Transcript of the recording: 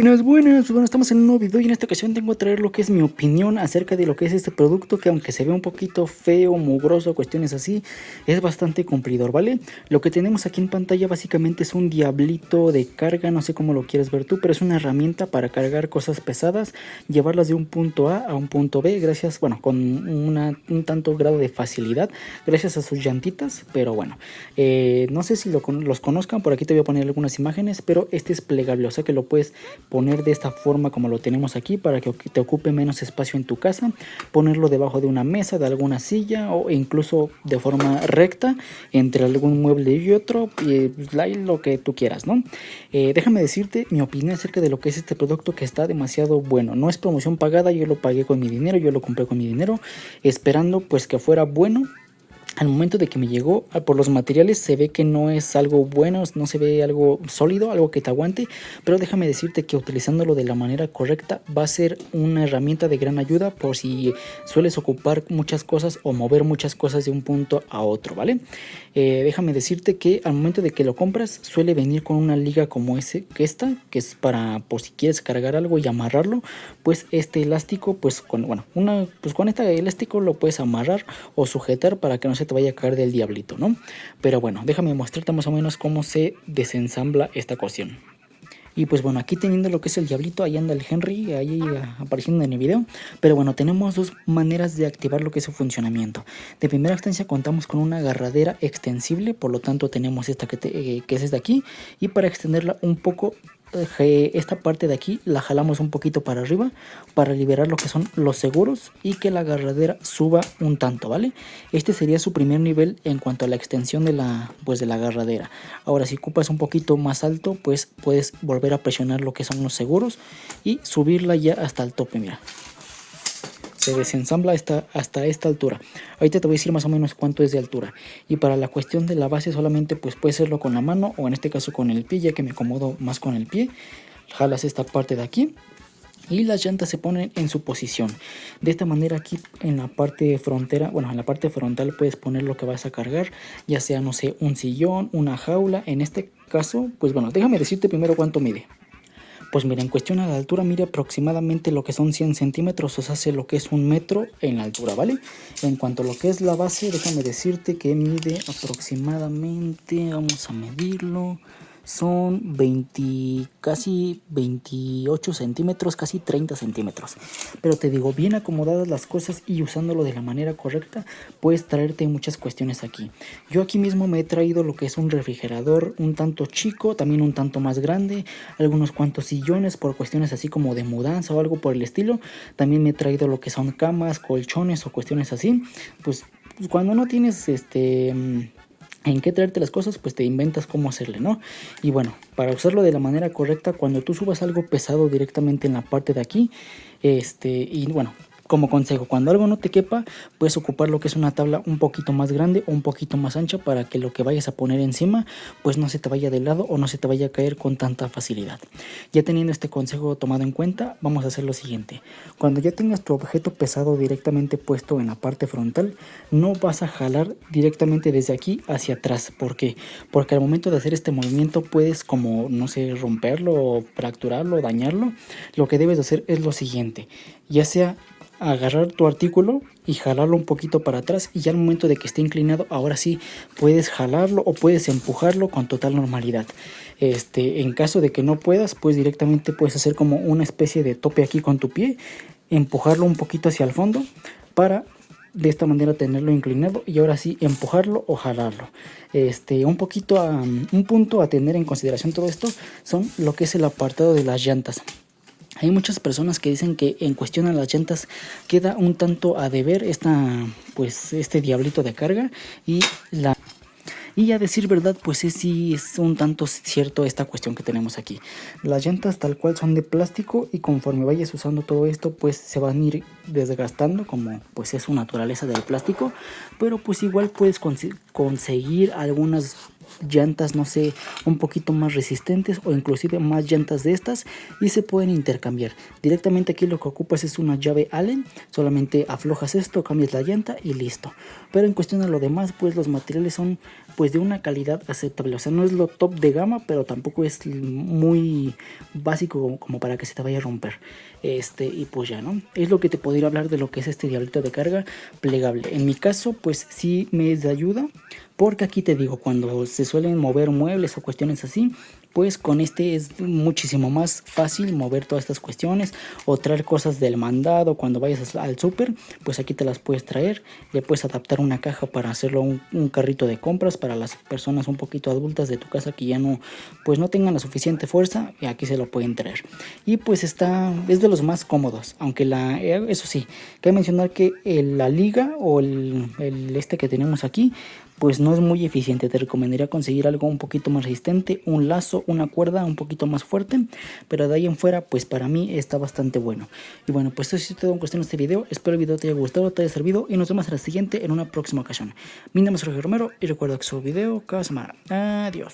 Bueno, estamos en un nuevo video y en esta ocasión tengo a traer lo que es mi opinión acerca de lo que es este producto, que aunque se ve un poquito feo, mugroso, cuestiones así, es bastante cumplidor, ¿vale? Lo que tenemos aquí en pantalla básicamente es un diablito de carga, no sé cómo lo quieres ver tú, pero es una herramienta para cargar cosas pesadas, llevarlas de un punto A a un punto B, gracias, bueno, con un tanto grado de facilidad, gracias a sus llantitas, pero bueno, no sé si los conozcan, por aquí te voy a poner algunas imágenes, pero este es plegable, o sea que lo puedes poner de esta forma como lo tenemos aquí para que te ocupe menos espacio en tu casa, ponerlo debajo de una mesa, de alguna silla o incluso de forma recta entre algún mueble y otro, y lo que tú quieras, ¿no? Déjame decirte mi opinión acerca de lo que es este producto, que está demasiado bueno. No es promoción pagada, yo lo pagué con mi dinero, yo lo compré con mi dinero, esperando pues que fuera bueno. Al momento de que me llegó, por los materiales se ve que no es algo bueno, no se ve algo sólido, algo que te aguante, pero déjame decirte que utilizándolo de la manera correcta va a ser una herramienta de gran ayuda por si sueles ocupar muchas cosas o mover muchas cosas de un punto a otro, ¿vale? Déjame decirte que al momento de que lo compras suele venir con una liga como esta, que es para por si quieres cargar algo y amarrarlo, pues este elástico, pues con este elástico lo puedes amarrar o sujetar para que no se te vaya a caer del diablito, ¿no? Pero bueno, déjame mostrarte más o menos cómo se desensambla esta cuestión. Y pues bueno, aquí teniendo lo que es el diablito, ahí anda el Henry, ahí apareciendo en el video. Pero bueno, tenemos dos maneras de activar lo que es su funcionamiento. De primera instancia contamos con una agarradera extensible, por lo tanto tenemos esta que es esta de aquí. Y para extenderla un poco, esta parte de aquí la jalamos un poquito para arriba para liberar lo que son los seguros y que la agarradera suba un tanto, ¿vale? Este sería su primer nivel en cuanto a la extensión de la agarradera. Ahora, si ocupas un poquito más alto, pues puedes volver a presionar lo que son los seguros y subirla ya hasta el tope. Mira, se desensambla hasta esta altura. Ahorita te voy a decir más o menos cuánto es de altura. Y para la cuestión de la base solamente pues puedes hacerlo con la mano o en este caso con el pie, ya que me acomodo más con el pie. Jalas esta parte de aquí y las llantas se ponen en su posición. De esta manera aquí en la parte frontera, bueno, en la parte frontal puedes poner lo que vas a cargar, ya sea, no sé, un sillón, una jaula. En este caso, pues bueno, déjame decirte primero cuánto mide. Pues mira, en cuestión a la altura, mide aproximadamente lo que son 100 centímetros, o sea, hace lo que es 1 metro en la altura, ¿vale? En cuanto a lo que es la base, déjame decirte que mide aproximadamente, vamos a medirlo, son casi 28 centímetros, casi 30 centímetros. Pero te digo, bien acomodadas las cosas y usándolo de la manera correcta, puedes traerte muchas cuestiones aquí. Yo aquí mismo me he traído lo que es un refrigerador un tanto chico, también un tanto más grande, algunos cuantos sillones por cuestiones así como de mudanza o algo por el estilo. También me he traído lo que son camas, colchones o cuestiones así. Pues cuando no tienes en qué traerte las cosas, pues te inventas cómo hacerle, ¿no? Y bueno, para usarlo de la manera correcta, cuando tú subas algo pesado directamente en la parte de aquí, y bueno, como consejo, cuando algo no te quepa, puedes ocupar lo que es una tabla un poquito más grande o un poquito más ancha para que lo que vayas a poner encima pues no se te vaya de lado o no se te vaya a caer con tanta facilidad. Ya teniendo este consejo tomado en cuenta, vamos a hacer lo siguiente. Cuando ya tengas tu objeto pesado directamente puesto en la parte frontal, no vas a jalar directamente desde aquí hacia atrás. ¿Por qué? Porque al momento de hacer este movimiento puedes, como no sé, romperlo o fracturarlo o dañarlo. Lo que debes hacer es lo siguiente, ya sea agarrar tu artículo y jalarlo un poquito para atrás, y ya al momento de que esté inclinado, ahora sí puedes jalarlo o puedes empujarlo con total normalidad. En caso de que no puedas, pues directamente puedes hacer como una especie de tope aquí con tu pie, empujarlo un poquito hacia el fondo para de esta manera tenerlo inclinado, y ahora sí empujarlo o jalarlo. Un punto a tener en consideración todo esto son lo que es el apartado de las llantas. Hay muchas personas que dicen que en cuestión a las llantas queda un tanto a deber este diablito de carga, y a decir verdad, pues sí es un tanto cierto esta cuestión que tenemos aquí. Las llantas tal cual son de plástico, y conforme vayas usando todo esto pues se van a ir desgastando, como pues es su naturaleza del plástico. Pero pues igual puedes conseguir algunas llantas, no sé, un poquito más resistentes o inclusive más llantas de estas y se pueden intercambiar. Directamente aquí lo que ocupas es una llave Allen, solamente aflojas esto, cambias la llanta y listo. Pero en cuestión a lo demás, pues los materiales son pues de una calidad aceptable, o sea, no es lo top de gama, pero tampoco es muy básico como para que se te vaya a romper. Y pues ya, ¿no? Es lo que te podría hablar de lo que es este diablito de carga plegable. En mi caso, pues sí me es de ayuda, porque aquí te digo, cuando se suelen mover muebles o cuestiones así, pues con este es muchísimo más fácil mover todas estas cuestiones o traer cosas del mandado cuando vayas al súper, pues aquí te las puedes traer, le puedes adaptar una caja para hacerlo un carrito de compras para las personas un poquito adultas de tu casa que ya no, pues no tengan la suficiente fuerza, y aquí se lo pueden traer. Y pues es de los más cómodos, aunque eso sí, cabe mencionar que la liga o el este que tenemos aquí, pues no es muy eficiente. Te recomendaría conseguir algo un poquito más resistente, un lazo, una cuerda un poquito más fuerte, pero de ahí en fuera pues para mí está bastante bueno. Y bueno, pues eso es todo en cuestión de este video. Espero el video te haya gustado, te haya servido y nos vemos en la siguiente en una próxima ocasión. Mi nombre es Jorge Romero y recuerda que subo video cada semana. Adiós.